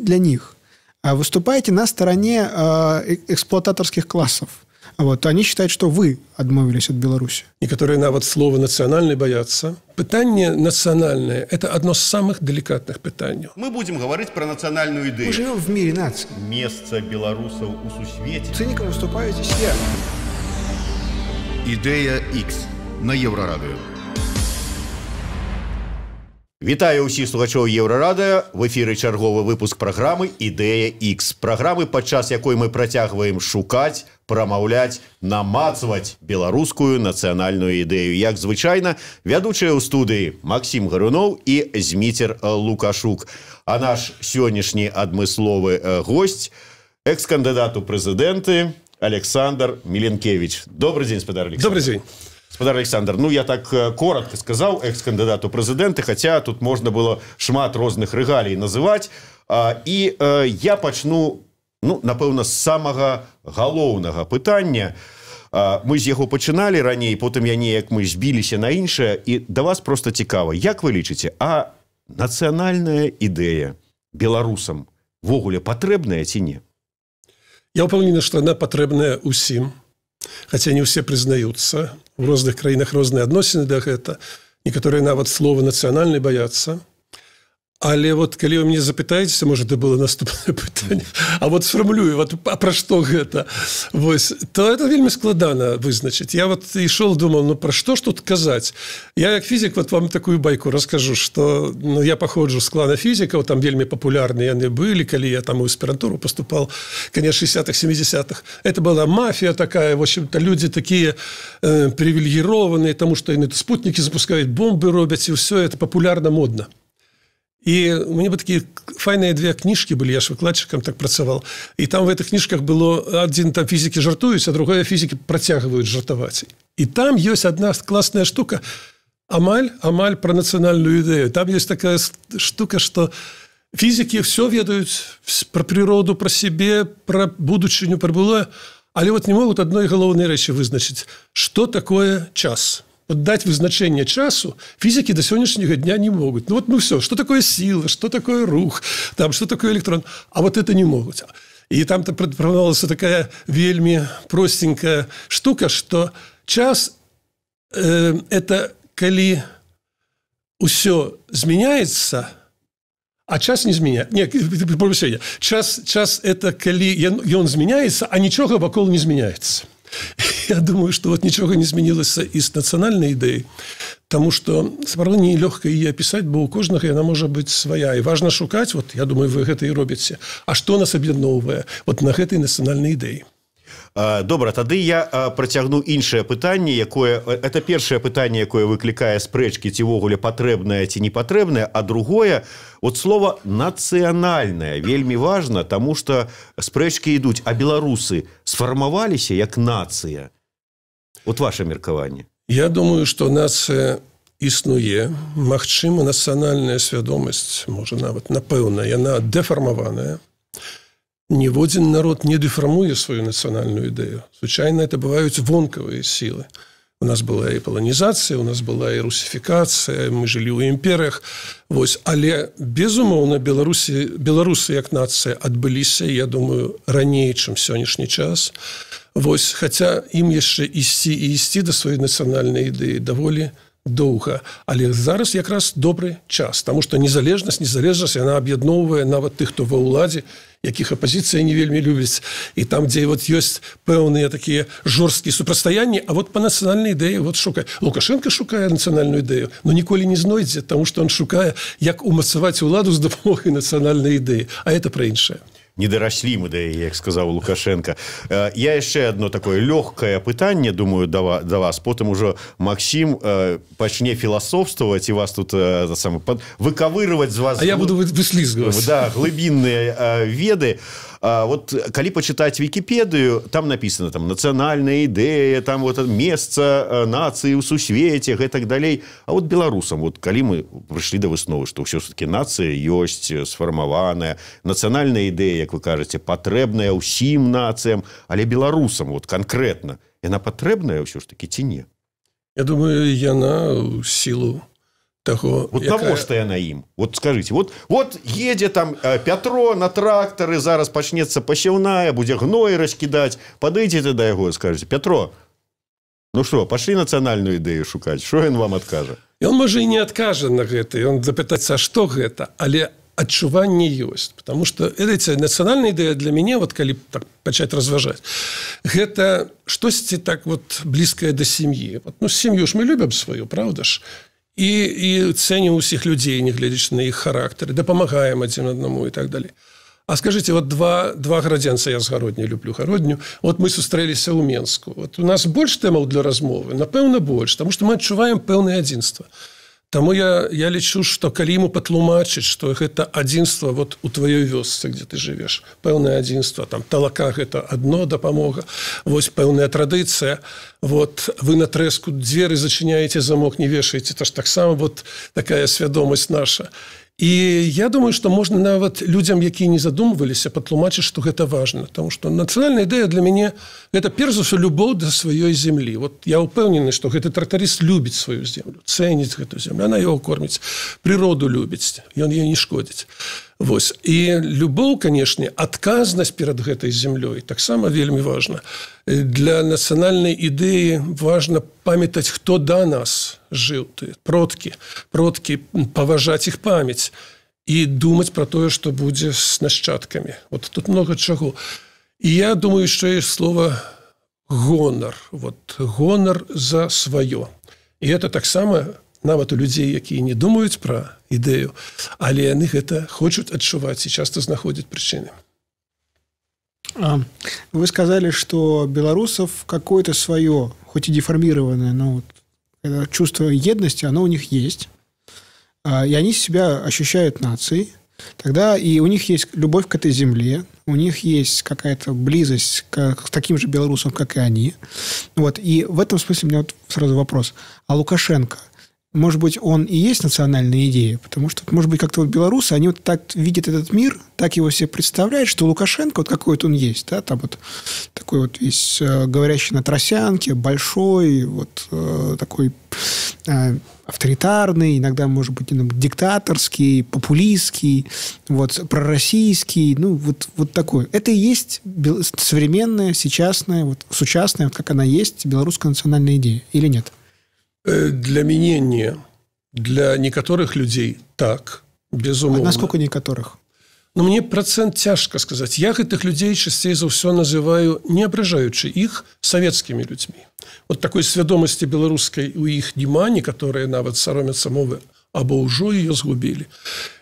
для них выступаете на стороне эксплуататорских классов. Вот. Они считают, что вы отмовились от Беларуси. Некоторые нават слова «национальный» боятся. Питание национальное – это одно из самых деликатных питаний. Мы будем говорить про национальную идею. Мы живем в мире наций. Место белорусов у сусвете. Циником выступаю здесь я. Ідея X на Єврорадіо. Вітаю ўсіх слухачоў Еўрарадыё. В эфіры чарговы выпуск праграмы «Ідэя X». Праграмы, падчас якой мы працягваем шукаць, прамаўляць, намацваць беларускую нацыянальную ідэю. Як звычайна, вядучыя ў студыі Максім Гаруноў і Зміцер Лукашук. А наш сённяшні адмысловы госць – экс-кандыдат у прэзідэнты Александр Миленкевич. Добрый день, спадар Александр. Добрый день. Спадар Александр, ну я так коротко сказал экс-кандидату прэзідэнты, хотя тут можно было шмат розных рэгалій называть. И я пачну, ну, напэўна, з самага галоўнага пытання. Мы з яго пачыналі раней, потым я неяк мы збіліся на іншае, і да вас просто цікава, як вы лічыце, а нацыянальная ідэя беларусам ввогуле патрэбная ці не? Я упэўнены, што яна патрэбная ўсім. Хотя не все признаются. В розных краінах розныя адносіны да гэта. Некаторыя нават слова «нацыянальны» боятся. Але вот, калі вы мяне запытаецеся, можа, это было наступнае пытанне, а вот сфармулюю, вот, а пра што гэта? Вось, то это вельмі складана вызначыць. Я вот ішоў, думаў, ну, пра што ж тут казаць? Я, як фізік, вот вам такую байку раскажу, што ну, я паходжу з клана фізікаў, там вельмі папулярныя яны былі, калі я там у аспірантуру поступал, конец 60-х, 70-х. Это была мафия такая, в общем-то, люди такие привилегированные, тому, что яны спутники запускают, бомбы робяць, и все это популярно, модно. И у меня бы такие файные две книжки были, я ж выкладчиком так працавал. И там в этих книжках было один там физики жартуюць, а другое физики протягивают жартовать. И там есть одна классная штука, амаль про национальную идею. Там есть такая штука, что физики все ведают про природу, про себе, про будучыню, про былое, але вот не могут одной галоўнай рэчы вызначыць, что такое час. Вот дать вызначение часу физики до сегодняшнего дня не могут. Ну вот, ну все, что такое сила, что такое рух, там, что такое электрон, а вот это не могут. И там-то предполагалась такая вельми простенькая штука, что час это калі усё зменяется, а час не зменяется. Нет, час это калі ён зменяется, а ничего вокруг не зменяется. Я думаю, что вот ничего не изменилось и с национальной идеей, потому что справа не легко ее описать, бо у кожнага яна может быть своя. И важно шукать, вот я думаю, вы гэта и робіце, а что нас аб'ядноўвае вот на гэтай нацыянальнай ідэі. Добра, тады я працягну іншае пытанне, якое это першае пытанне, якое выклікае спрэчкі, ці ввогуле патрэбнае ці не патрэбнае, а другое, вот слово нацыянальнае вельмі важна, таму што спрэчкі ідуць, а беларусы сфармаваліся як нацыя. Вот ваше меркаванне. Я думаю, што нацыя існуе, магчыма, нацыянальная свядомасць, можа нават напэўна, яна дэфармаваная. Ніводзін народ не дэфармуе свою нацыянальную ідэю. Звычайна это бываюць вонкавыя сілы. У нас была і паланізацыя, у нас была і русіфікацыя, мы жылі ў імперыях. Вось. Але, безумоўна, беларусы як нацыя адбыліся, я думаю, раней, чым сённяшні час. Вось. Хаця ім яшчэ ісці да сваёй нацыянальнай ідэі даволі доўга. Але зараз якраз добры час, таму што незалежнасць, яна аб'ядноўвае нават тых, хто ва ўладзе, якіх апозіцыя не вельмі любіць. І там, дзе вот ёсць пэўныя такія жорсткія супрацьстаянні, а вот па нацыянальнай ідэі вот шукае. Лукашенко шукае нацыянальную ідэю, но ніколі не знойдзе, таму што он шукае, як умацаваць уладу з дапамогай нацыянальнай ідэі. А это пра іншае. Не дараслі мы да яе, як сказаў Лукашенко. Я яшчэ одно такое лёгкае пытанне, думаю, да вас. Потым ужо Максім пачне філасофстваваць і вас тут выковырываць з вас... А я буду выслізгваць. Да, глыбінныя веды. Вот калі пачытаць Вікіпедыю, там написано там нацыянальная ідэя, там вот месца нацыі ў сусвеце, гэтак далей. А вот беларусам, вот калі мы прыйшлі да высновы, што ўсё-таки нацыя ёсць сфармаваная, нацыянальная ідэя, як вы кажаце, патрэбная ўсім нацыям, але беларусам вот канкрэтна, яна патрэбная ўсё ж таки ці не? Я думаю, яна ў сілу того, вот навошта яна ім? Вот скажите, вот едзе там Пятро на трактары, зараз пачнецца пасеўная, будзе гной раскідаць, падыдзеце да яго, скажете: Пятро, ну что, пошли нацыянальную ідэю шукаць, что ён вам адкажа? Ён можа і не адкажа на гэта, ён запытаецца, а што гэта, але адчуванне ёсць, потому что эта нацыянальная ідэя для мяне, вот калі так пачаць разважаць, гэта штосьці так вот блізкае да сям'і. Вот, ну, сям'ю ж мы любім сваю, правда ж? І цэнім усіх людзей, не гледзячы на іх характары, дапамагаем адзін аднаму і так далее. А скажите, вот два градзенца, я з Гародні люблю Гародню, вот мы сустрэліся ў Менску. Вот у нас больш тэмаў для размовы? Напэўна, больш, потому что мы адчуваем пэўнае адзінства. Таму я лічу, што калі ему патлумачыць, што гэта адзінства вот у тваёй вёсцы, где ты жывеш, пэўнае адзінства, там талака гэта адно дапамога, вось пэўная традыцыя, вот вы на трэску дзверы зачыняеце, замок не вешаеце, это ж таксама вот такая свядомасць наша. І я думаю, што можна нават людзям, якія не задумваліся, патлумачыць, што гэта важна. Таму што нацыянальная ідэя для мяне гэта перш за ўсё любоў да сваёй зямлі. Вот я ўпэўнены, што гэты трактарыст любіць сваю землю, цэніць гэту землю, она яго корміць, прыроду любіць, ён яе не шкодзіць. Вось. І любоў, канешне, адказнасць перад гэтай землёй таксама вельмі важна. Для нацыянальнай ідэі важна памятаць, хто да нас жыў, продкі, паважаць іх памяць і думаць пра тое, што будзе з нашчадкамі. Вот тут много чаго. І я думаю, што ёсць слова гонар. Вот, гонар за сваё. І гэта таксама нават у людзей, якія не думаюць пра ідэю, але яны гэта хочуць адчуваць і часта знаходзяць прычыны. Вы сказали, что белорусов какое-то свое, хоть и деформированное, но вот, чувство едности, оно у них есть. И они себя ощущают нацией. Тогда и у них есть любовь к этой земле, у них есть какая-то близость к таким же белорусам, как и они. Вот. И в этом смысле у меня вот сразу вопрос. А Лукашенко, может быть, он и есть национальная идея? Потому что, может быть, как-то вот белорусы, они вот так видят этот мир, так его себе представляют, что Лукашенко, вот какой вот он есть, да, там вот такой вот весь говорящий на тросянке, большой, вот такой авторитарный, иногда, может быть, диктаторский, популистский, вот, пророссийский, ну, вот такой. Это и есть современная, сейчасная, вот, сучасная, вот как она есть, белорусская национальная идея, или нет? Для мяне не. Для некаторых людзей так, безумоўна. А насколько некаторых? Ну, мне процент цяжка сказаць. Я гэтых людзей часцей за ўсё называю, не абражаючы іх, савецкімі людзьмі. Вот такой свядомасці беларускай у іх няма, некаторыя нават саромяцца мовы, або ўжо ее згубілі.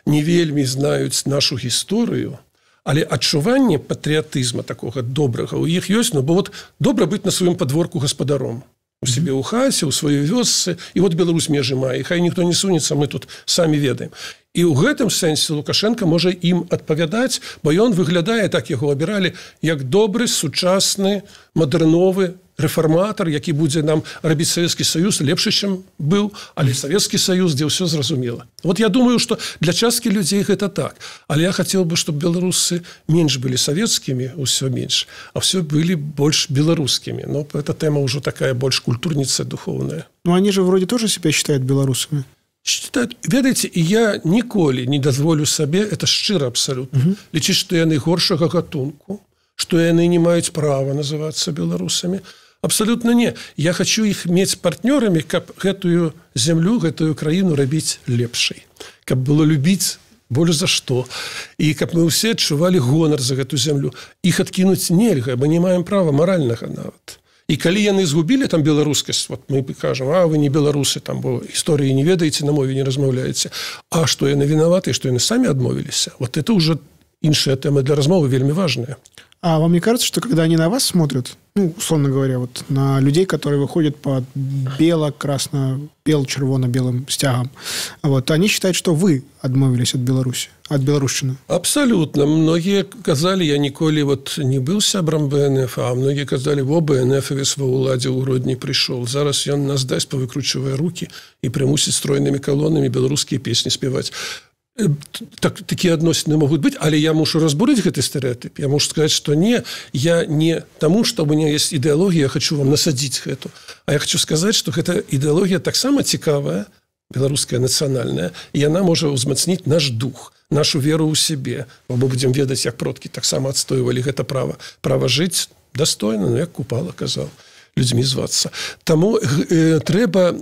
Не вельмі знаюць нашу гісторыю, але адчуванне патрыятызма такога добрага у іх ёсць, ну, бо вот добра быць на сваім падворку гаспадаром. У себе у хаце, у сваёй вёсцы, і вот Беларусь межы мае, хай ніхто не сунецца, мы тут самі ведаем. І ў гэтым сэнсе Лукашенко можа ім адпавядаць, бо ён выглядае, так яго абіралі, як добры, сучасны, мадэрновы рэфарматар, які будзе нам рабіць Савецкі Саюз лепшы, чым быў, але Савецкі Саюз, дзе ўсё зразумела. Вот я думаю, што для часткі людзей гэта так. Але я хацеў бы, чтобы беларусы менш былі савецкімі, усё менш, а ўсё былі больш беларускімі. Но эта тэма ўжо такая больш культурніцая, духовная. Ну, они же вроде тоже себя считают белорусами. Считают, ведаеце, і я ніколі не дазволю сабе, это шчыра абсалютна, лічыць, што яны горшага гатунку, што яны не маюць права называцца беларусамі. Абсолютно не. Я хочу іх мець партнёрамі, каб гэтую зямлю, гэтую краіну рабіць лепшай. Каб было любіць больш за што. І каб мы ўсе адчувалі гонар за гэту зямлю. Іх адкінуць нельга, бо не маем права маральнага нават. І калі яны згубілі там беларускасць, вот мы кажам, а вы не беларусы, там, бо гісторыі не ведаеце, на мове не размаўляеце. А што яны вінаваты, што яны самі адмовіліся. Вот это уже іншая тэма для размовы, вельмі важная. А вам не кажется, что когда они на вас смотрят, ну, условно говоря, вот на людей, которые выходят под бело-червоно-белым стягом, вот, они считают, что вы адмовились от Беларуси, от беларушчыны? Абсолютно. Многие казали, я ніколі вот не был сябрам БНФ, а многие казали, во, БНФовец ва ўладзе ў Гродні пришел. Зараз ён нас дасць, повыкручивая руки и примусіць стройными колоннами беларускія песни спевать. Такие адносіны могуць быць, але я мушу разбурыць гэты стэрэатып. Я мушу сказаць, што не, я не таму, што у меня есть ідэалогія, я хочу вам насадзіць гэту. А я хочу сказаць, што гэта ідэалогія таксама цікавая, беларуская нацыянальная, і яна можа ўзмацніць наш дух, нашу веру ў сябе. Мы будзем ведаць, як продкі таксама адстойвалі гэта права жыць дастойна, як Купала казаў, людзьмі звацца. Таму трэба,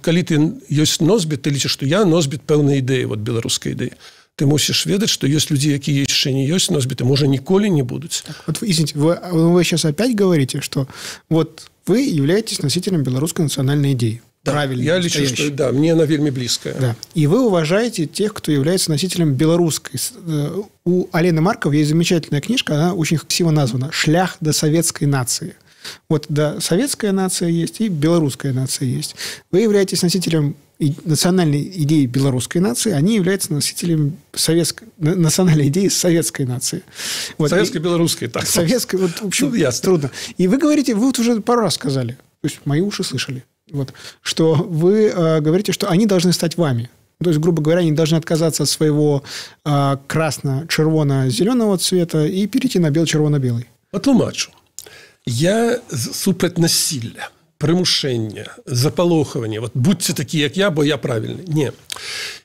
калі ты ёсць носьбіт, ты лічыш, што я носьбіт пэўнай ідэі, беларускай ідэі. Ты мусишь ведать, что есть люди, которые еще не есть носьбиты, может, николи не будут. Так, вот, извините, вы сейчас опять говорите, что вот вы являетесь носителем белорусской национальной идеи. Да, правильно. Я лечу, что да, мне она вельми близкая. Да. И вы уважаете тех, кто является носителем белорусской. У Алены Марков есть замечательная книжка, она очень красиво названа «Шлях до советской нации». Вот, да, советская нация есть и белорусская нация есть. Вы являетесь носителем национальной идеи белорусской нации, они являются носителем национальной идеи советской нации. Вот. Советско-белорусской, так. Советской, вот, в общем, трудно. И вы говорите, вы вот уже пару раз сказали, то есть мои уши слышали, вот, что вы говорите, что они должны стать вами. То есть, грубо говоря, они должны отказаться от своего красно-червоно-зеленого цвета и перейти на бел-червоно-белый. Патлумачу. Я супраць насилля, прымушэння, запалохавання. Вот будьце такі, як я, бо я правільны. Не.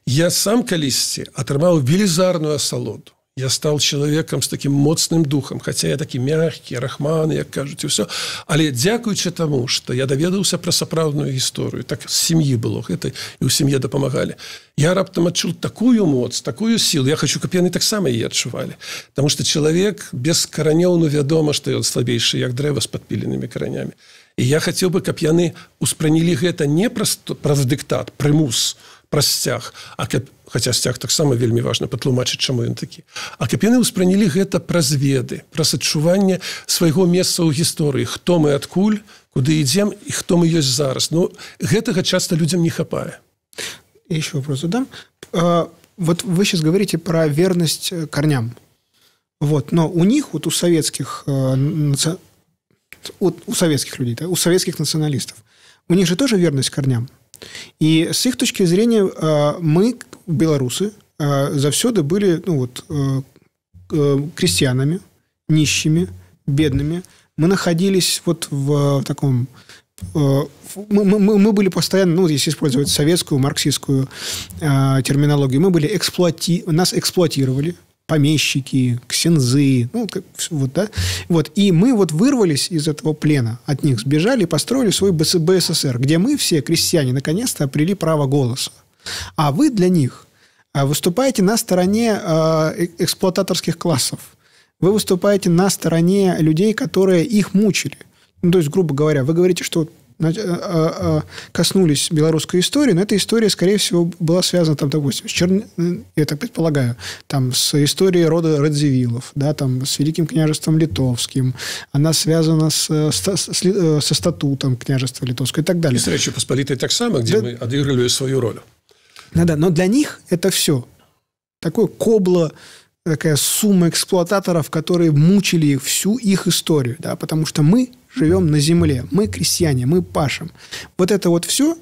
Я сам калісьці атрымаў велізарную асалоду. Я стал человеком с таким моцным духом, хотя я такі мягкі, рахманы, як кажуць, і ўсё. Але дзякуючы таму, што я даведаўся пра сапраўдную гісторыю, так з сям'і было гэта, і ў сям'і дапамагалі. Я раптам адчуў такую моц, такую сілу. Я хочу, каб яны таксама яе адчувалі. Таму што чалавек без каранёў, ну, вядома, што ён слабейшы, як дрэва з падпіленымі каранямі. І я хацеў бы, каб яны ўспрынялі гэта не праз дыктат, прымус, праз сцяг, а каб, хаця сцяг таксама вельмі важна патлумачыць, чаму ён такі. А каб яны ўспрынялі гэта праз веды, праз адчуванне свайго месца ў гісторыі, хто мы адкуль, куды ідзем і хто мы ёсць зараз. Ну, гэтага часта людзям не хапае. Я еще вопрос задам. Вот вы сейчас говорите про верность корням. Вот, но у них, вот у советских людей, да, у советских националистов, у них же тоже верность корням. И с их точки зрения мы, белорусы, завсёды были, ну, вот, крестьянами, нищими, бедными. Мы находились вот в таком... Мы были постоянно, ну, если использовать советскую, марксистскую терминологию, мы были нас эксплуатировали. Помещики, ксензы, ну, вот, да? Вот. И мы вот вырвались из этого плена, от них сбежали и построили свой БССР, где мы все, крестьяне, наконец-то обрели право голоса. А вы для них выступаете на стороне эксплуататорских классов. Вы выступаете на стороне людей, которые их мучили. Ну, то есть, грубо говоря, вы говорите, что коснулись белорусской истории, но эта история, скорее всего, была связана, там, допустим, я так предполагаю, там, с историей рода Радзивиллов, да, там, с Великим княжеством Литовским, она связана со статутом княжества Литовского и так далее. И с Речью Посполитой так само, где мы отыгрывали свою роль. Да, но для них это все. Такое кобло, такая сумма эксплуататоров, которые мучили их всю их историю, да, потому что мы живем на земле, мы крестьяне, мы пашем. Вот это вот все,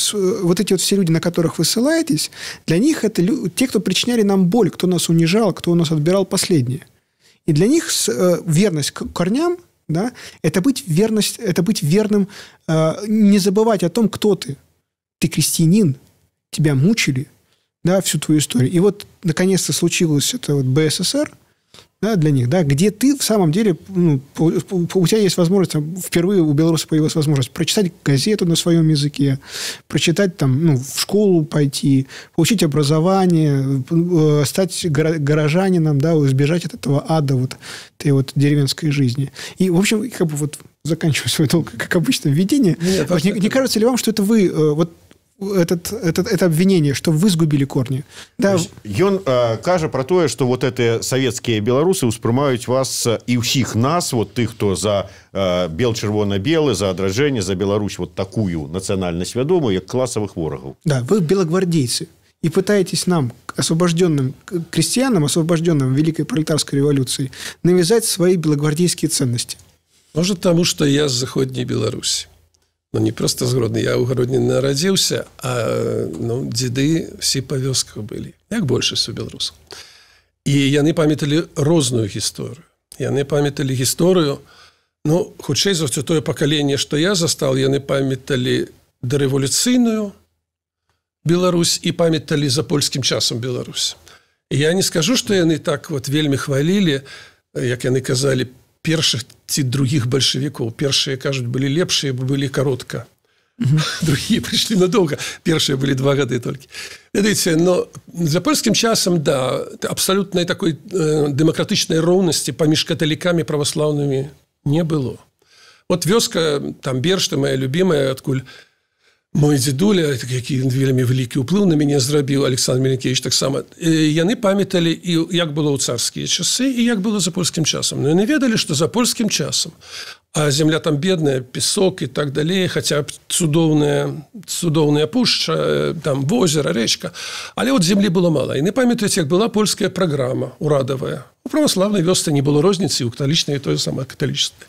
вот эти вот все люди, на которых вы ссылаетесь, для них это те, кто причиняли нам боль, кто нас унижал, кто у нас отбирал последнее. И для них верность к корням, да, это быть верным, не забывать о том, кто ты. Ты крестьянин, тебя мучили, да, всю твою историю. И вот, наконец-то, случилось это вот БССР, да, для них, да, где ты в самом деле, ну, у тебя есть возможность, впервые у белорусов появилась возможность прочитать газету на своем языке, прочитать там, ну, в школу пойти, получить образование, стать горожанином, да, избежать от этого ада вот этой вот деревенской жизни. И, в общем, как бы вот заканчивая свой долг, как обычно, введение, не кажется ли вам, что это вы вот это обвинение, что вы сгубили корни. Да. Ён кажа про тое, что вот эти советские белорусы успрымаюць вас и ўсіх нас, вот тых, кто за бел-чырвона-белы, за адраджэнне, за Беларусь, вот такую национальность вядомую, як классовых ворогов. Да, вы белогвардейцы и пытаетесь нам, освобожденным крестьянам, освобожденным Великой пролетарской революцией, навязать свои белогвардейские ценности. Может, потому что я с Заходней Беларуси. Ну, не просто з Гродні. Я ў Гродні нарадзіўся, а ну, дзеды всі па вёсках былі, як большасць у беларусаў. І яны памяталі розную гісторыю. Яны памяталі гісторыю, ну, хутчэй за ўсё тое пакаленне, што я застаў, яны памяталі дарэвалюцыйную, Беларусь і памяталі за польскім часам Беларусь. Я не скажу, што яны так вот вельмі хвалілі, як яны казалі, першых ці другіх бальшавікоў. Першыя, кажуць, былі лепшыя, былі каротка. Другие пришли надолго. Первые были 2 года только. Видите, но за польским часом, да, абсолютной такой демократичной ровности поміж католиками и православными не было. Вот вёска, там Бершта, моя любимая, откуль мой дзедуля, які вельмі вялікі ўплыў на мяне зрабіў, Александр Меленкевич таксама, яны памяталі, і як было ў царскія часы, і як было за польскім часам. Но яны ведалі, што за польскім часам, а земля там бедная, песок и так далее, хотя цудоўная пушча, там возера, речка, але вот земли было мало. И не памятаеце, як была польская программа урадовая. У православной вёсцы не было розницы, у католичной то же самое католичество.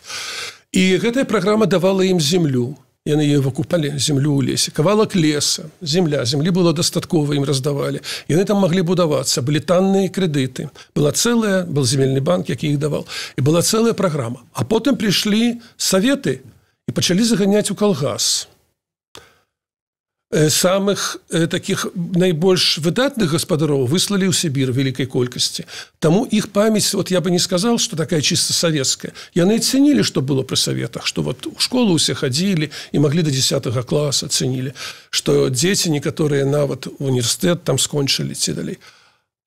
И гэтая программа давала им землю. Яны ее выкупали, землю ў лесе. Кавалак леса, земли было дастаткова, им раздавали. Яны там могли будавацца, были танные кредиты. Был земельный банк, які их давал. И была целая программа. А потом пришли советы и пачали загонять у калгас. Самых таких найбольш выдатных гаспадароў выслали ў Сібір вялікай колькасці. Таму іх памяць, вот я бы не сказал, что такая чисто советская. Яны ценили, что было при советах, что вот у школу все ходили и могли до 10 класса ценили, что дети некоторые нават университет там скончили ці далей.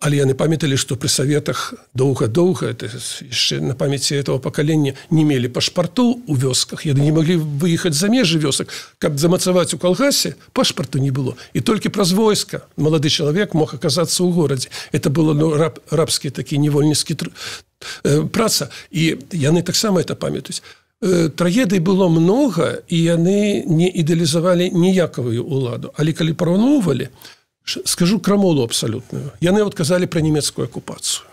Але яны памяталі, што пры саветах доўга-доўга, это яшчэ на памяці этого пакалення, не мелі пашпартоў у вёсках. Яны не маглі выехаць за межы вёсак. Каб замацаваць у калгасе, пашпарту не было. І толькі праз войска малады чалавек мог аказацца ў горадзе. Это было рабскі такі невольніцкі праца. І яны таксама это памятаюць. Трагедый было многа, і яны не ідэалізавалі ніякавую ўладу. Але калі параўноўвалі, скажу крамолу абсолютную. Яны вот казали про немецкую оккупацию.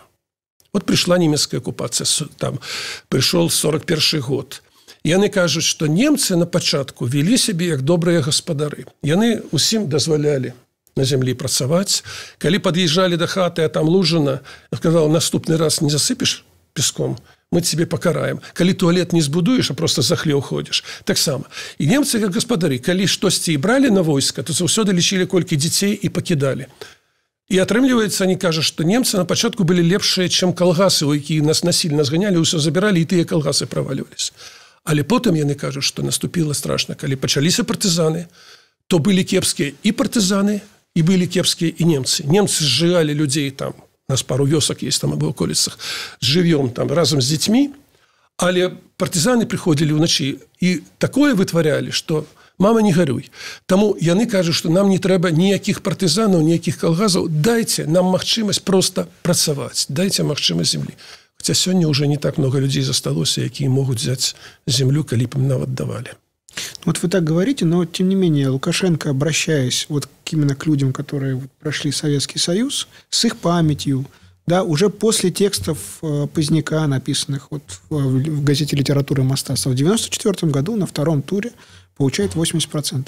Вот пришла немецкая оккупация, там пришел 41 год. Яны кажут, что немцы на пачатку вели себе як добрые гаспадары. Яны усім дазволялі на землі працаваць. Калі подъезжали до хаты, а там лужина, сказал, наступный раз не засыпешь песком, мы тебе покараем. Калі туалет не збудуеш, а просто за хлеў ходишь. Так само. И немцы, как гаспадары, калі штосьці і брали на войска, то заўсёды лічылі колькі дзяцей і пакідалі. І атрымліваецца, они кажут, что немцы на пачатку были лепшие, чем калгасы, якія нас насильно зганяли, ўсё забирали, і тыя калгасы проваливались. Але потым яны кажут, что наступило страшно. Калі пачаліся партизаны, то были кепские и партизаны, и были кепские и немцы. Немцы сжигали людей там. У нас пару вёсок есть там об околицах, живем там разом с детьми, але партизаны приходили вночи и такое вытворяли, что мама не горюй. Тому яны кажут, что нам не трэба ніякіх партизанов, ніякіх калгазаў, дайте нам магчымасць просто працаваць, дайте магчымасць земли. Хотя сегодня уже не так много людей засталося, якія могут взять землю, калі б им нават давали. Вот вы так говорите, но тем не менее Лукашенко, обращаясь вот именно к людям, которые прошли Советский Союз, с их памятью, да, уже после текстов Поздняка, написанных вот в газете «Литература Мостаса», в 1994 году на втором туре получает 80%.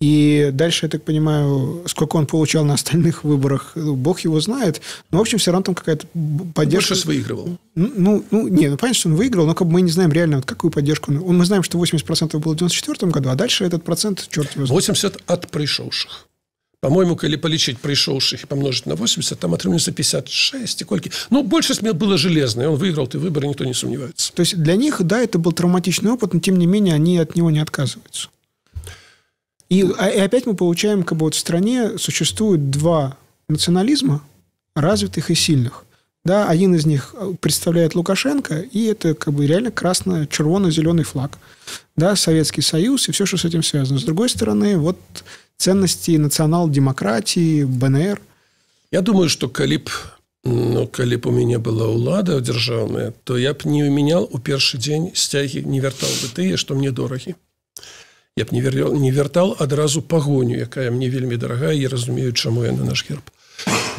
И дальше, я так понимаю, сколько он получал на остальных выборах, бог его знает. Но, в общем, все равно там какая-то поддержка. Больше выигрывал. Понятно, что он выиграл, но как бы мы не знаем реально, вот какую поддержку. Мы знаем, что 80% было в 1994 году, а дальше этот процент, черт его знает. 80 от пришедших. По-моему, коли полечить пришедших и помножить на 80, там отрывается 56 и кольки. Ну, большесть была железная, он выиграл эти выборы, никто не сомневается. То есть для них, да, это был травматичный опыт, но тем не менее они от него не отказываются. И опять мы получаем, как бы вот в стране существует 2 национализма, развитых и сильных. Да, один из них представляет Лукашенко, и это как бы реально красно-червоно-зеленый флаг. Да, Советский Союз и все, что с этим связано. С другой стороны, вот ценности национал-демократии, БНР. Я думаю, что калі б у меня была ўлада дзяржаўная, то я б не менял у першы дзень сцягі, не вяртал бы тыя, што мне дорогі. Я б не вяртал адразу пагоню, якая мне вельмі дарагая, я разумею, чаму я на наш герб.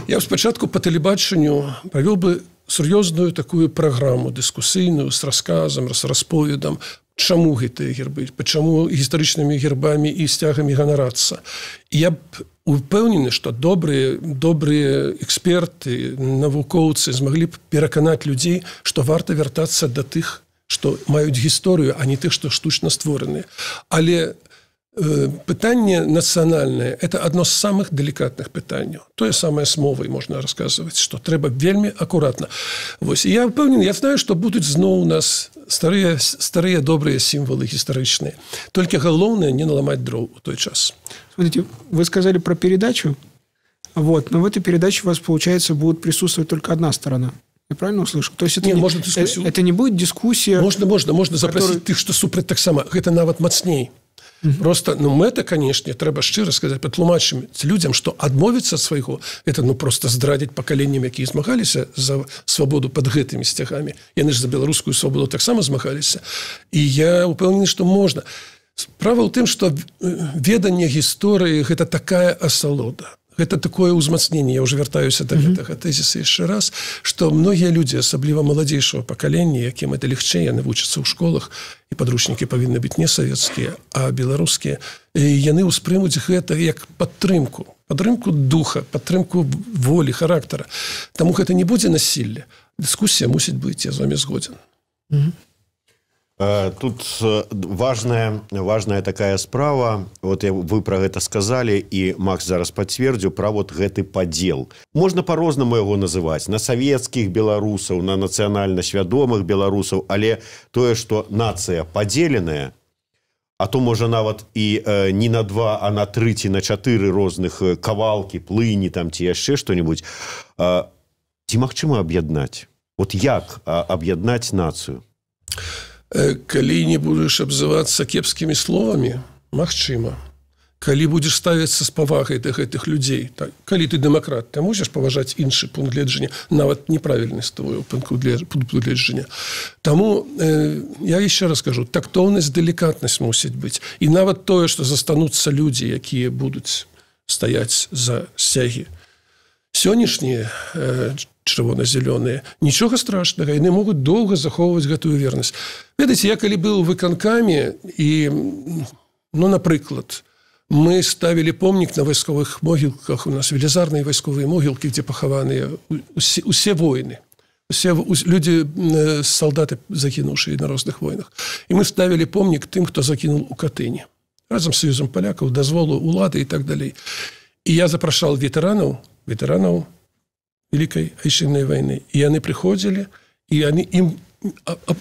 Я б спачатку по тэлебачанню правёл бы сур'ёзную такую праграму дыскусійную з расказам, з расповедам, чаму гэтыя гербы, чаму гістарычнымі гербамі і сцягамі ганарацца. І я б упэўнены, што добрыя эксперты, навукоўцы змаглі б пераканаць людзей, што варта вяртацца да тых, што маюць гісторыю, а не тых, што штучна створаныя. Але пытанне нацыянальнае – это одно з самых делікатных пытанняў. Тое самае з мовай можна расказваць, што трэба вельмі акуратна. Вось, я ўпэўнены, я знаю, што будуць зноў у нас старыя добрыя сімвалы гістарычныя. Толькі галоўнае не наламаць дроў у той час. Смотрите, вы сказали про передачу, вот, но в этой передаче у вас, получается, будет присутствовать только одна сторона. Я правильно услышал? То есть это, это не будет дискуссия... Можно запросить тых, што супраць таксама. Гэта нават мацней. Просто, мэта, канешне, трэба шчыра сказаць, патлумачыць людзям, што адмовіцца ад свайго, это, просто здрадзіць пакаленням, якія змагаліся за свабоду пад гэтымі сцягамі. Яны ж за беларускую свабоду таксама змагаліся. І я ўпэўнены, што можна. Справа ў тым, што веданне гісторыі – гэта такая асалода. Гэта такое ўзмацненне, я ўжо вяртаюся да гэтага тэзіса яшчэ раз, што многія людзі, асабліва маладзейшага пакалення, якім это лягчэй, яны вучацца ў школах, і падручнікі павінны быць не савецкія, а беларускія, яны ўспрымуць гэта як падтрымку духа, падтрымку волі, характара. Таму гэта не будзе насілля. Дыскусія мусіць быць, я з вами згоден. Тут важная такая справа, вот вы про гэта сказали, і Макс зараз пацвердзіў пра вот гэты падзел. Можна по-рознаму яго называць, на савецкіх беларусаў, на нацыянальна свядомых беларусаў, але тое, што нацыя падзеленая, а то можа нават і не на 2, а на 3 ці на 4 розных кавалкі, плыні там ці яшчэ што-нибудь, ці магчыма аб'яднаць? Вот як аб'яднаць нацыю? Калі не будзеш абзывацца кепскімі словамі, магчыма. Калі будзеш ставіцца з павагай да гэтых людзей, так, калі ты дэмакрат, ты можаш паважаць іншы пункт гледжання, нават неправільны з твоего пункту гледжання. Таму, я яшчэ раз кажу, тактоўнасць, делікатнасць мусіць быць. І нават тое, што застануцца людзі, якія будуць стаяць за сцягі. Сённяшнія чырвона-зялёныя, нічога страшнага, яны могуць доўга захоўваць гэтую вернасць. Ведаеце, я калі быў у выканкаме, і, напрыклад, мы ставілі помнік на вайсковых могілках, у нас велізарныя вайсковыя могілкі, дзе пахаваныя усе войны, усе людзі, салдаты, загінуўшыя на розных войнах. І мы ставілі помнік тым, хто загінуў у Катыні. Разам з Саюзам палякаў, дазволу улады і так далей. І я запрашаў ветэранаў Великой Айчыннай войны. І яны прыходзілі, і яны ім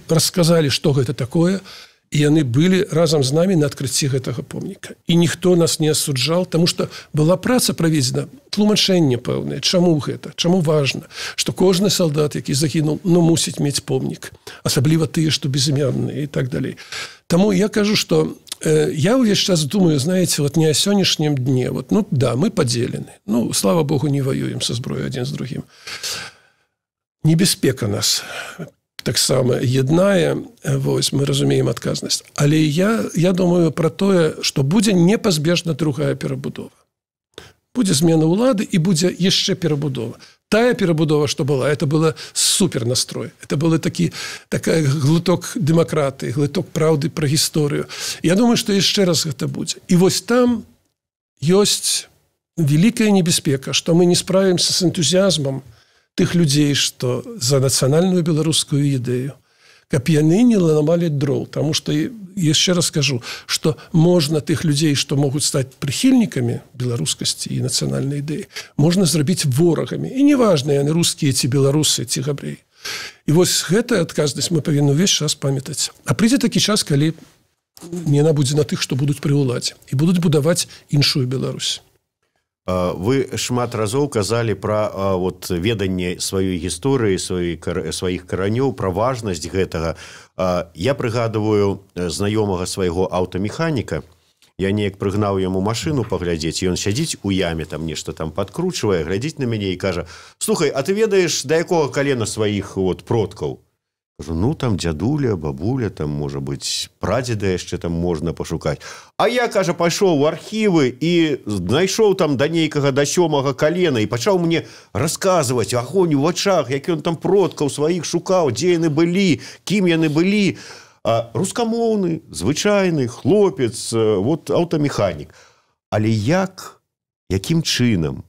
расказалі, што гэта такое, і яны былі разам з намі на адкрыцці гэтага помніка. І ніхто нас не асуджаў, таму што была праца праведзена, тлумачэнне пэўнае. Чаму гэта? Чаму важна, што кожны салдат, які загінуў, мусіць мець помнік. Асабліва тыя, што безымянныя і так далей. Таму я кажу, што я увесь час думаю, знаете, вот не о сённяшнім дне. Вот, да, мы падзелены. Слава Богу, не воюем со зброей адзін з другім. Небяспека нас таксама яднае, вось, мы разумеем адказнасць. Але я думаю пра тое, што будзе непазбежна другая перабудова. Будзе змена ўлады і будзе яшчэ перабудова. Тая перабудова, што была, это было супер настрой. Это был такой глыток дэмакратыі, глыток праўды пра гісторыю. Я думаю, што яшчэ раз гэта будзе. І вось там ёсць вялікая небяспека, што мы не справімся з энтузіазмам тых людзей, што за нацыянальную беларускую ідэю, каб яны не ламалі дроў. Таму што, яшчэ раз скажу, што можна тых людзей, што могуць стаць прыхільнікамі беларускасці і нацыянальнай ідэі, можна зрабіць ворагамі. І неважна, яны рускія ці беларусы, ці габрэі. І вось гэтая адказнасць мы павінны ўвесь час памятаць. А прыйдзе такі час, калі яна будзе на тых, што будуць пры ўладзе, і будуць будаваць іншую Беларусь. Вы шмат разоў казалі пра веданне сваёй гісторыі, сваіх каранёў, пра важнасць гэтага. Я прыгадываю знаёмага свайго аўтамеханіка. Я неяк прыгнаў яму машыну паглядзець, і ён сядзіць у яме, там нешта там падкручвае, глядзіць на мяне і кажа: «Слухай, а ты ведаеш, да якога калена сваіх продкаў?» Кажу: там дзядуля, бабуля, там, можа быць, прадзеда яшчэ там можна пашукаць. А я, кажа, пайшоў у архівы і знайшоў там да нейкага, да 7-га калена і пачаў мне расказваць, агонь у вачах, як ён там продкаў сваіх шукаў, дзе яны былі, кім яны былі. Рускамоўны, звычайны хлопец, аўтамеханік. Але якім чынам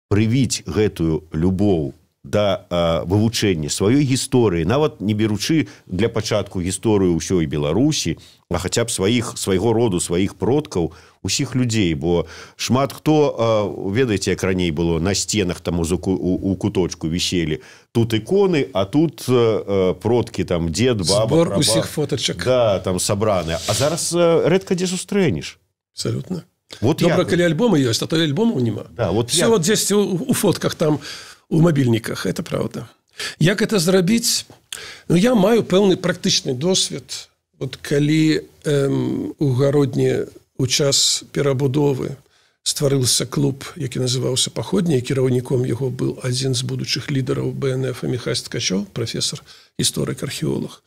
прывіць гэтую любоў да вывучэння сваёй гісторыі, нават не беручы для пачатку гісторыю ўсёй Беларусі, а хаця б свайго роду, сваіх продкаў, усіх людзей, бо шмат хто, ведаеце, як раней было, на сценах там у куточку віселі тут іконы, а тут продкі, там дзед, баба, збор праба, усіх фотачак. Да, там сабраныя. А зараз рэдка дзе сустрэнеш. Абсолютно. Вот добра, калі альбомы ёсць, а то альбомаў няма. Да, вот все вот здесь у фотках там, у мабільніках, это правда. Як это зрабіць? Ну, я маю пэўны практычны досвед. Вот калі у Гародні у час перабудовы стварыўся клуб, які называўся «Паходні», і кіраўніком яго был адзін з будучых лідараў БНФ Міхась Ткачоў, прафесор, гісторык, археолог.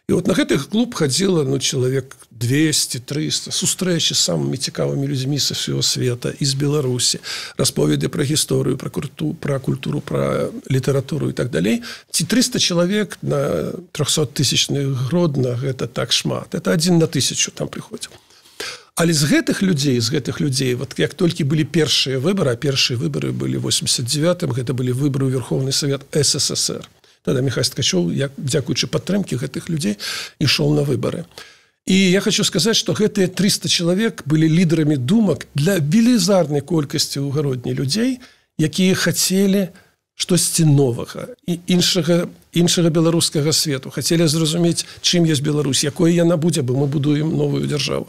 І вот на гэты клуб хадзіла чалавек 200-300, сустрэчы з самымі цікавымі людзьмі са ўсяго света, і з Беларусі, расповеды пра гісторыю, пра культуру, пра літаратуру і так далей. Ці 300 чалавек на 300-тысячны Гродна, гэта так шмат. Это 1 на 1000 там прыходзіў. Але з гэтых людзей, вот як толькі былі першыя выбары, а першыя выбары былі в 89-м, гэта былі выбары ў Верховны Савет СССР. Тогда Михась Ткачоў, дзякуючы падтрымке гэтых людзей, ішоў на выбары. І я хочу сказаць, што гэтыя 300 чалавек былі лідарамі думак для велізарнай колькасці ў Гародні людзей, якія хацелі штосьці новага і іншага беларускага свету. Хацелі зразумець, чым ёсць Беларусь, якой яна будзе, бо мы будуем новую дзяржаву.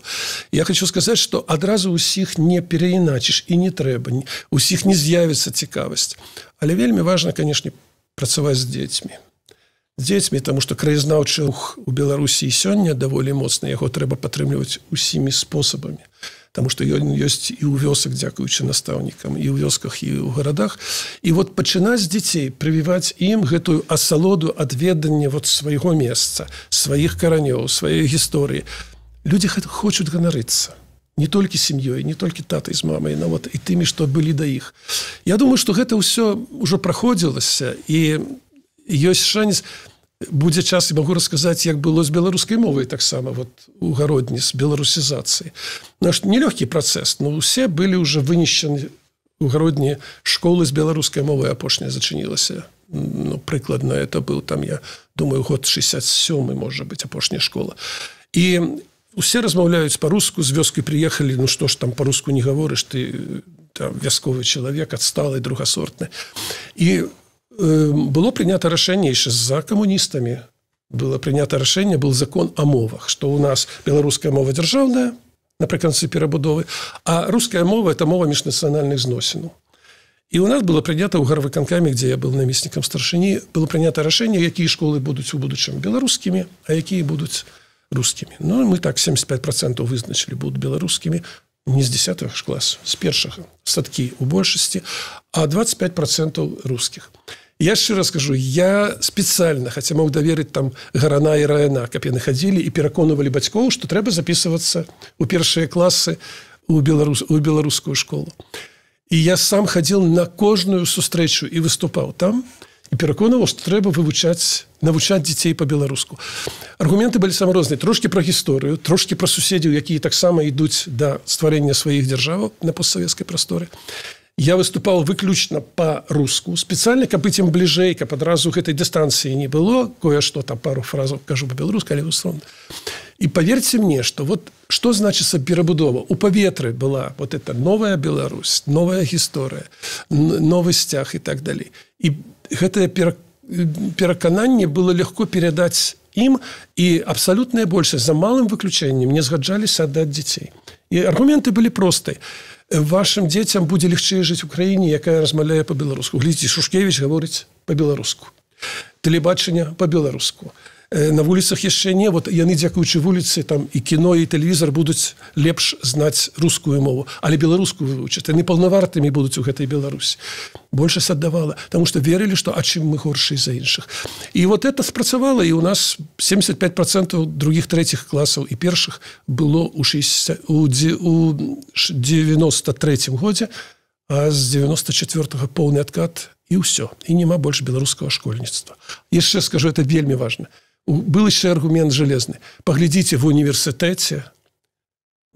Я хочу сказаць, што адразу ўсіх не пераіначыш і не трэба, усіх не з'явіцца цікавасць. Але вельмі важна, канешне, працаваць з дзецьмі. З дзецьмі, таму што краязнаўчы рух у Беларусі і сёння даволі моцны, яго трэба падтрымліваць усімі спосабамі. Таму што ён ёсць і ў вёсак, дзякуючы настаўнікам, і ў вёсках, і ў гарадах. І вот пачынаць з дзяцей, прывіваць ім гэтую асалоду ад ведання вот свайго месца, сваіх каранёў, сваёй гісторыі. Людзі хочуць ганарыцца. Не толькі сям'ёй, не толькі татай з мамай, но вот і тымі, што былі да іх. Я думаю, што гэта ўсё ўжо праходзілася, і ёсць шанец, будзе час, і магу расказаць, як было з беларускай мовай таксама вот у Гародні, з беларусізацыі. Наш нелёгкі працэс, но ўсе былі ўжо вынішчаны у Гародні школы з беларускай мовай, апошняя зачынілася. Ну, прыкладна, это быў там, я думаю, год 67-й, можа быць, апошняя школа. І усе размаўляюць па-руску, з вёскай прыехалі, ну што ж там па-руску не гаворыш, ты там вясковы чалавек, адсталы, другасортны. І было прынята рашэнне яшчэ за камуністамі. Было прынята рашэнне, был закон о мовах, што ў нас беларуская мова дзяржаўная напрыканцы перабудовы, а руская мова – это мова міжнацыянальных зносінаў. І у нас было прынята ў гарвыканкаме, дзе я был намеснікам старшыні, было прынята рашэнне, якія школы будуць у будучым беларускімі, а якія будуць рускімі. Ну, мы так 75% вызначылі будуць беларускімі, не з 10-го класу, з першага, садкі у большасці, а 25% рускіх. Я шчыра скажу, я спецыяльна, хаця мог даверыць там Гарана і Раяна, каб яны хадзілі і пераконвалі бацькоў, што трэба запісвацца ў першыя класы у беларускую школу. І я сам хадзіл на кожную сустрэчу і выступаў там, і пераконваў, што трэба навучаць дзяцей па-беларуску. Аргументы былі самы розныя. Трошкі пра гісторыю, трошкі пра суседзяў, якія таксама ідуць да стварэння сваіх дзяржаваў на постсавецкай прасторы. Я выступаў выключна па-руску, спецыяльна, каб быць ім бліжэй, каб адразу гэтай дыстанцыі не было, кое-што там пару фразаў кажу па-беларуску, але ўсё. І паверьце мне, што вот што значыцца перабудова. У паветры была вот эта новая Беларусь, новая гісторыя, новы сцяг і так далей. І гэтае перакананне было легко перадаць ім, і абсалютная большасць, за малым выключэннем, не згаджаліся аддаць дзяцей. І аргументы былі простыя. Вашым дзецям будзе лягчэй жыць у краіне, якая размаўляе па-беларуску. Глядзіце, Шушкевіч гаворыць па-беларуску. Тэлебачанне па-беларуску. На вуліцах яшчэ не, вот яны, дзякуючы вуліцы, там і кіно, і тэлевізор будуць лепш знаць рускую мову, але беларускую вывучаць. Яны паўнавартымі будуць у гэтай Беларусі. Большасць аддавала, таму што верылі, што а чым мы горшыя за іншых. І вот это спрацавала, і у нас 75% других, трэціх класаў і першых было у 93-м годзе, а з 94-го поўны адкат, і ўсё. І няма больш беларускага школьніцтва. Яшчэ скажу, это вельмі важна. Был яшчэ аргумент жалезны. Паглядзіце, в універсітэце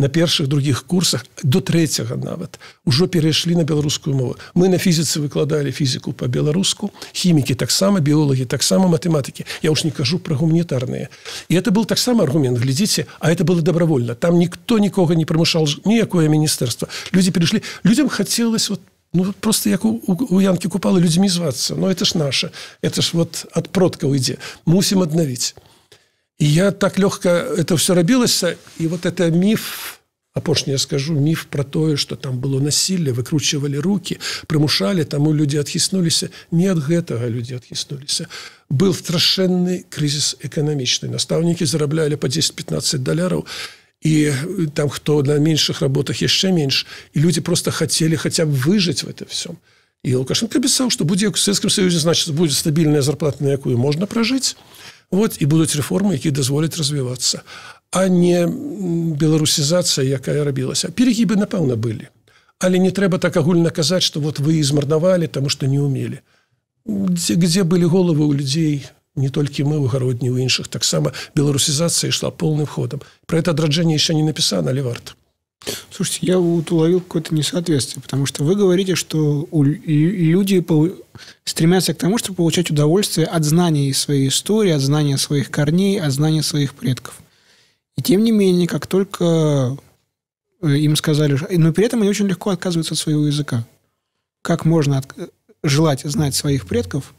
на першых, других курсах, до трэцяга нават, ужо перайшлі на беларускую мову. Мы на фізіцы выкладалі фізіку па-беларуску, хімікі таксама, біолагі таксама, матэматыкі. Я уж не кажу пра гуманітарныя. І это был таксама аргумент, глядзіце, а это было добровольно. Там никто никого не примушал, ніякое міністэрства. Люди перешли, людям хотелось вот, ну, просто як у Янки Купалы людьми зваться. Но это ж наше. Это ж вот от продков ідзе. Мусим аднавіць. И я так легко это все рабілася, и вот это миф, апошні я скажу, миф про тое, что там было насилие, выкручивали руки, примушали, таму люди адхіснуліся. Не от гэтага люди адхіснуліся. Был страшэнны кризис экономичный. Наставники зарабляли по $10-15, и там кто на меньших работах еще меньше, и люди просто хотели хотя бы выжить в этом всем. И Лукашенко писал, что будет в Советском Союзе, значит, будет стабильная зарплата, на якую можно прожить. Вот, і будуть реформи, які дозволять розвиватися. А не беларусізація, якая рабілася. Перегибы, напэўна, былі. Але не трэба так агульна казаць, што вот вы змарнавалі, таму што не ўмелі. Где былі головы у людзей, не толькі мы, у Гародні, у іншых, таксама беларусізацыя ішла полным ходом. Про это адраджэнне еще не написано, але варта. Слушайте, я вот уловил какое-то несоответствие, потому что вы говорите, что люди стремятся к тому, чтобы получать удовольствие от знания своей истории, от знания своих корней, от знания своих предков. И тем не менее, как только им сказали... Но при этом они очень легко отказываются от своего языка. Как можно желать знать своих предков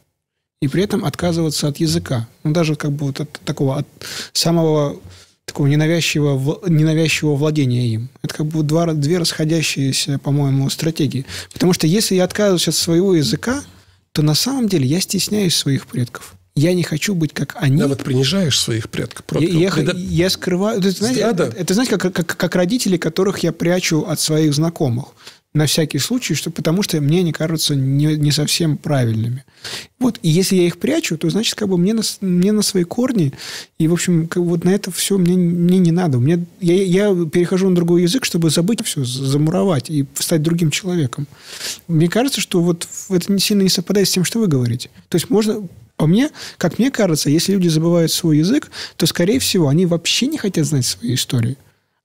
и при этом отказываться от языка? Ну, даже как бы вот от такого, от самого... такого ненавязчивого владения им. Это как бы две расходящиеся, по-моему, стратегии. Потому что если я отказываюсь от своего языка, то на самом деле я стесняюсь своих предков. Я не хочу быть как они. Да, вот принижаешь своих предков. Я скрываю... Это, знаете, как родители, которых я прячу от своих знакомых. На всякий случай, потому что мне они кажутся не совсем правильными. Вот. И если я их прячу, то, значит, как бы мне на свои корни, и, в общем, как бы вот на это все мне не надо. Я перехожу на другой язык, чтобы забыть все, замуровать и стать другим человеком. Мне кажется, что вот это сильно не совпадает с тем, что вы говорите. То есть можно... как мне кажется, если люди забывают свой язык, то, скорее всего, они вообще не хотят знать своей истории.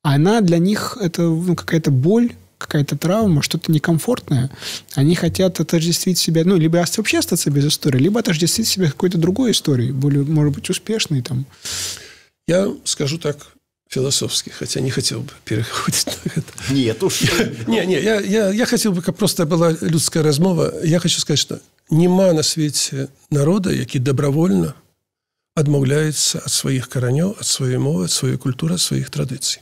А она для них это какая-то боль, какая-то травма, что-то некомфортное. Они хотят отождествить себя, ну, либо вообще остаться без истории, либо отождествить себя какой-то другой историей, более, может быть, успешной там. Я скажу так философски, хотя не хотел бы переходить на это. Нет уж. Я хотел бы, как просто была людская размова, я хочу сказать, что нема на свете народа, які добровольно адмаўляецца ад сваіх каранёў, ад сваёй мовы, ад сваёй культуры, ад сваіх традыцый.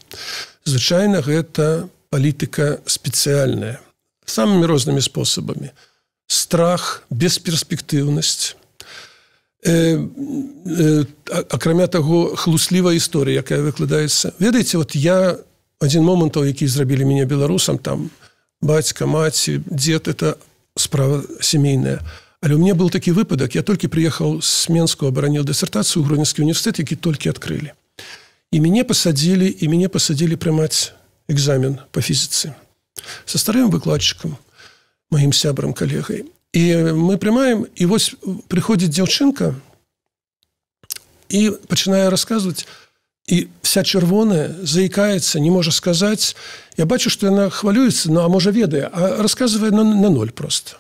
Звычайна гэта политика специальная, самыми разными способами. Страх, бесперспективность, акрамя того, хлуслівая история, якая выкладаецца. Ведаеце, вот я один момент, які зрабілі мяне беларусам, там бацька, маці, дед, это справа семейная. Але у меня был такі выпадок, я только приехал с Менску, оборонил диссертацию, Гродненский университет, які только открыли. И меня посадили прымаць экзамен по физице со старым выкладчиком, моим сябром, коллегой. И мы приймаем, и вот приходит девчонка и начинает рассказывать, и вся червоная, заикается, не может сказать. Я бачу, что она хвалюется, ну, а може ведає, а рассказывает на ноль просто.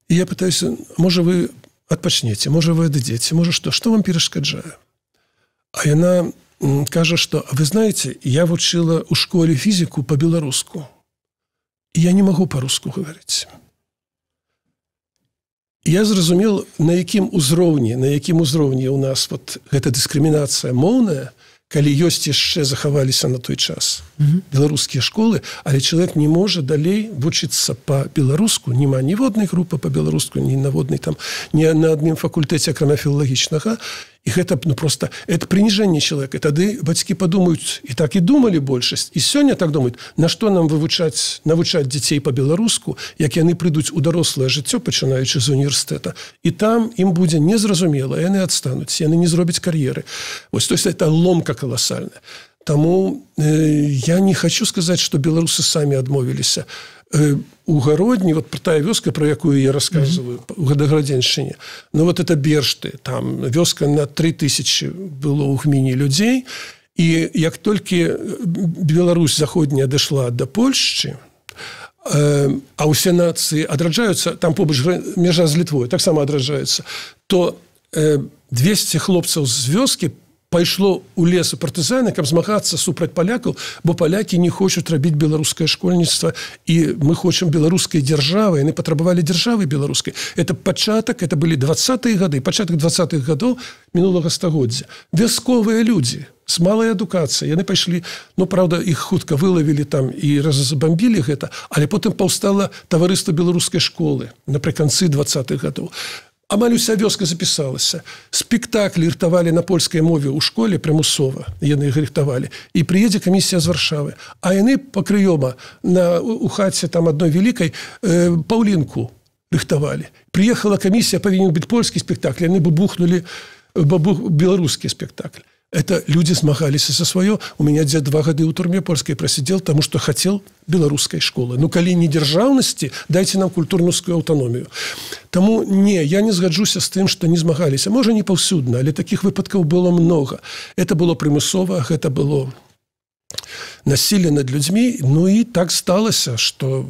И я пытаюсь, може вы отпочнете, може вы отдадите, може что вам перешкоджає? А она... кажа, что, вы знаете, я вучила у школе физику по-белоруску, и я не могу по-руску говорить. Я зразумел, на якім узроўні у нас вот эта дыскрымінацыя моўная, калі ёсць яшчэ захаваліся на той час беларускія школы, але чалавек не можа далей вучыцца по-беларуску, нема ні воднай групы по-беларуску, ні на воднай там, ні на адным факультэце, акрамя філалагічнага. И это, ну, просто, это принижение человека. И тогда батьки подумают, и так и думали большасць, и сегодня так думают, на что нам навучаць детей по-беларуску, як яны прыйдуць у дарослае жыццё, пачынаючы з універсітэта, и там им будзе незразумела, яны адстануць, яны не зробяць кар'еры. Вот, то есть это ломка колоссальная. Тому я не хочу сказать, что белорусы сами адмовіліся. У Гародні, вот тая вёска, про якую я рассказываю, у Гадаградзеншчыне, ну вот это Бершты, там вёска на 3000 было ў гміне людзей, І як толькі Беларусь заходняя дайшла до Польшчы, а ўсе нацыі адраджаюцца, там побач мяжа з Літвой таксама адраджаецца, то 200 хлопцаў з вёскі пайшло ў лес у партызаны, каб змагацца супраць палякаў, бо палякі не хочуць рабіць беларускае школьніцтва, і мы хочам беларускай дзяржавы, яны патрабавалі дзяржавы беларускай. Это пачатак, это былі 20-е гады, пачатак 20-х гадоў мінулага стагоддзя. Вясковыя людзі з малай адукацыяй, яны пайшлі, ну, правда, іх хутка вылавілі там і разбамбілі гэта, але потым паўстала таварыства беларускай школы напрыканцы 20-х гадоў. Амаль уся вёска запісалася. Спектаклі рыхтавалі на польскай мове ў школе прымусова. Яны іх рыхтавалі. І прыедзе камісія з Варшавы. А яны пакрыёма у хаце там адной вялікай Паўлінку рыхтавалі. Прыехала камісія, павінен быць польскі спектакль, яны бухнули беларускі спектакль. Это люди змагаліся за сваё. У меня дзед 2 гады ў турме польскай прасидел, тому что хотел беларускай школы. Ну, калі не дзяржаўнасці, дайте нам культурную аўтаномію. Таму не, я не згаджуся з тым, што не змагаліся. Можа, не паўсюдна, але такіх выпадкаў было много. Это было прымусова, гэта было насилие над людзьмі. Ну і так сталася, што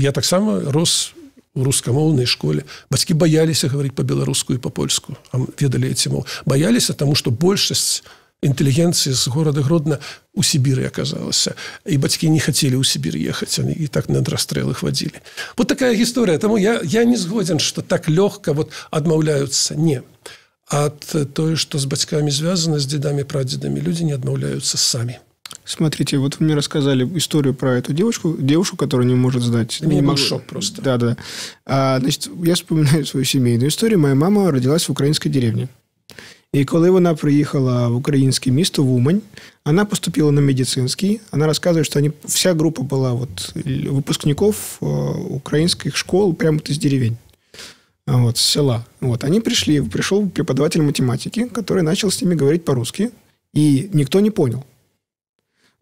я таксама рос у рускамоўнай школе. Бацькі баяліся гаварыць па-беларуску і па-польску. Ведалі эти мовы. Баяліся, таму што большасць інтэлігенцыі з горада Гродна у Сібіры аказалася. І бацькі не хацелі ў Сібір ехаць. Они і так над расстрэл іх вадзілі. Вот такая гісторыя. Таму я не згодзен, што так лёгка адмаўляюцца. Не. Ад тое, што з бацькамі звязана, з дзедамі, прадзедамі, людзі не адмаўляюцца самі. Смотрите, вот вы мне рассказали историю про эту девушку, которая не может сдать. Не могу. Шок просто. Да. Значит, я вспоминаю свою семейную историю. Моя мама родилась в украинской деревне. И когда она приехала в украинское место, в Умань, она поступила на медицинский. Она рассказывает, что вся группа была выпускников украинских школ прямо из деревень. С села. Они пришел преподаватель математики, который начал с ними говорить по-русски. И никто не понял.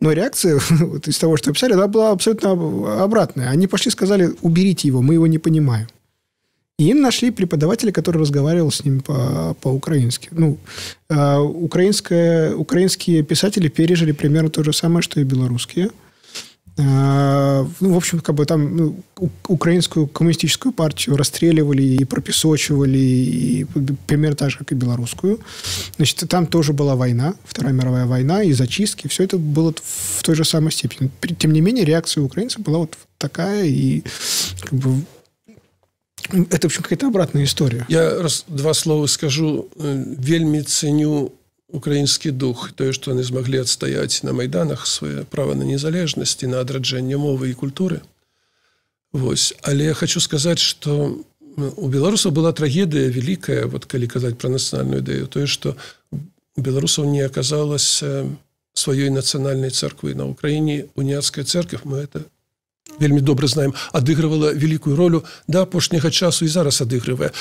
Но реакция из того, что описали, она была абсолютно обратная. Они пошли и сказали: уберите его, мы его не понимаем. И им нашли преподавателя, который разговаривал с ним по-украински. Украинские писатели пережили примерно то же самое, что и белорусские. В общем, там украинскую коммунистическую партию расстреливали и пропесочивали, и примерно так же, как и белорусскую. Значит, там тоже была война, Вторая мировая война, и зачистки. Все это было в той же самой степени. Тем не менее, реакция украинцев была такая, и это, в общем, какая-то обратная история. Я два слова скажу. Вельмі ценю украінскі дух, тое, што яны змаглі адстаяць на майданах свае права на незалежнасць і на адраджэнне мовы і культуры. Але я хочу сказаць, што у беларусаў была трагедыя вялікая, калі казаць пра нацыянальную ідэю, тое, што у беларусаў не аказалось сваёй нацыянальнай царквы. На Украіне уніяцкая церковь, мы это вельмі добра знаем, адыгрывала вялікую ролю да апошняга часу і зараз адыгрывае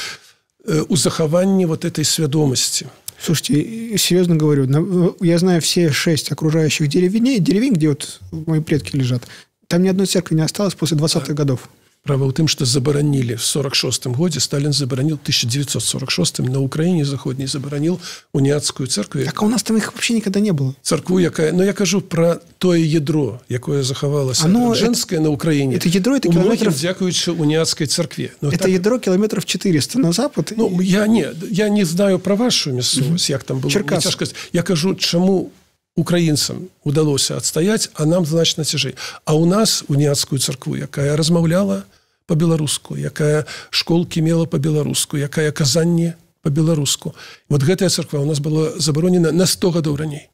у захаванні этой свядомасці. Слушайте, серьезно говорю, я знаю все 6 окружающих деревень, где мои предки лежат. Там ни одной церкви не осталось после 20-х годов. Право в том, что забаранили в 46-м году, Сталин забаранил в 1946-м, на Украине заходней забаранил уніяцкую церкву. Так а у нас там их вообще никогда не было. Церкву, якая, я кажу про тое ядро, якое захавалося женское на Украине. Это ядро, это километров... Дякуючи уніяцкой церкве. Это так... ядро километров 400 на запад. Я не знаю про вашу мясцовасць, як там было. Черкас. Я кажу, чему украінцам удалося адстаяць, а нам значна цяжэй. А у нас уніяцкую царкву, якая размаўляла па-беларуску, якая школкі мела па-беларуску, якая казанне па-беларуску. Гэтая царква у нас была забаронена на 100 гадоў раней.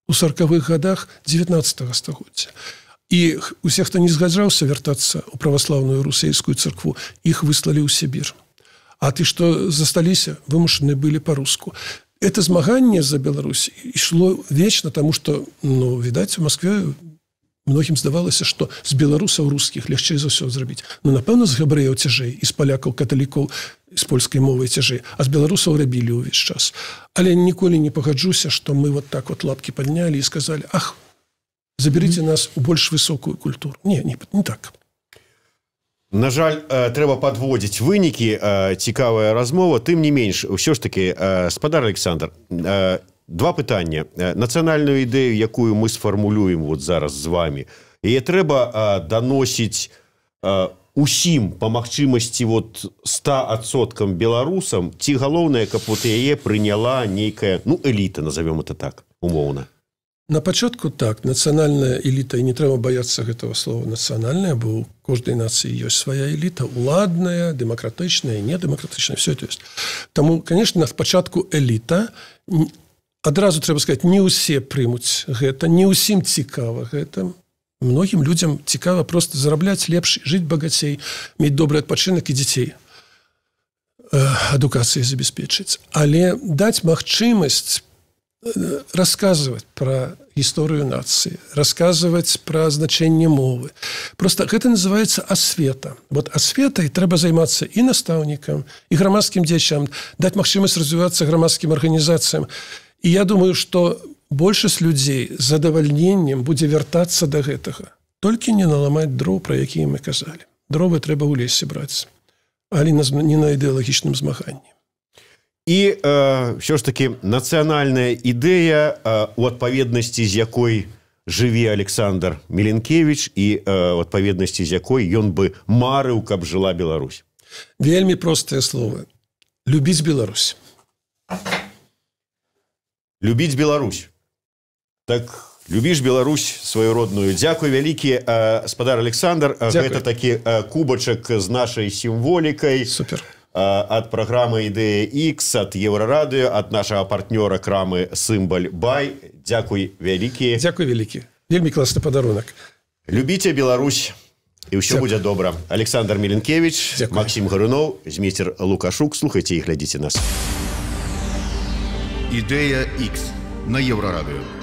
У 40-х годах 19-го стагоддзя. І усе, хто не згаджаўся вяртацца ў праваслаўную русейскую царкву, іх выслалі ў Сібір. А ты, што засталіся, вымушаны былі па-руску. Это змаганне за Беларусь ішло вечна, таму што, відаць, у Москве многім здавалася, што з беларусаў рускіх лягчэй за ўсё зрабіць. Напэўна, з габрэяў цяжэй, і з палякаў, каталікоў, з польскай мовай цяжэй, а з беларусаў рабілі ўвесь час. Але ніколі не пагаджуся, што мы так лапкі паднялі і сказалі: ах, заберыце нас у больш высокую культуру. Не так. На жаль, трэба падводзіць вынікі, цікавая размова, тым не менш, ўсё ж такі, спадар Александр, два пытання. Нацыянальную ідэю, якую мы сфармулюем вот зараз з вами, яе трэба даносіць усім па магчымасці вот 100% беларусам, ці галоўнае, каб вот яе прыняла нейкая, ну, эліта, назовем это так, умоўна. На пачатку так, нацыянальная эліта, і не трэба баяцца гэтага слова нацыянальная, бо у кожнай нацыі ёсць свая эліта, уладная, дэмакратычная, недэмакратычная, все это ёсць. Таму, конечно, на пачатку эліта, адразу трэба сказаць, не ўсе прымуць гэта, не ўсім цікава гэта. Многім людзям цікава проста зарабляць лепш, жыць багацей, мець добры адпачынак і дзяцей адукацыі забяспечыць. Але даць магчымасць рассказывать про историю нации, рассказывать про значение мовы. Просто это называется освета. Вот осветой трэба займацца и настаўнікам, и грамадским дзеячам, дать магчымасць развиваться грамадским организациям. И я думаю, что большасць людей з задавальненнем будзе вяртацца до гэтага. Толькі не наламаць дроў, про якія мы казалі. Дровы трэба ў лесе браць, але не на ідэалагічным змаганні. І все ж таки нацыянальная ідэя, у адпаведнасці з якой жыве Александр Міленкевіч і у адпаведнасці з якой ён бы марыў, каб жыла Беларусь. Вельмі простае слово. Любіць Беларусь. Любіць Беларусь. Так, любіш Беларусь сваю родную. Дзякуй вялікі, спадар Александр. Гэта такі кубачак з нашай сімволікай. Супер. Ад праграмы «Ідэя X», ад Еўрарадыё, ад нашага партнёра крамы «Сымбаль Бай». Дзякуй вялікі. Дзякуй вялікі. Вельмі класны падарунак. Любіце Беларусь, і ўсё будзе добра. Александр Міленкевіч, Максим Гаруноў, Змейстер Лукашук. Слухайце і глядзіце нас. «Ідэя X» на Еўрарадыё.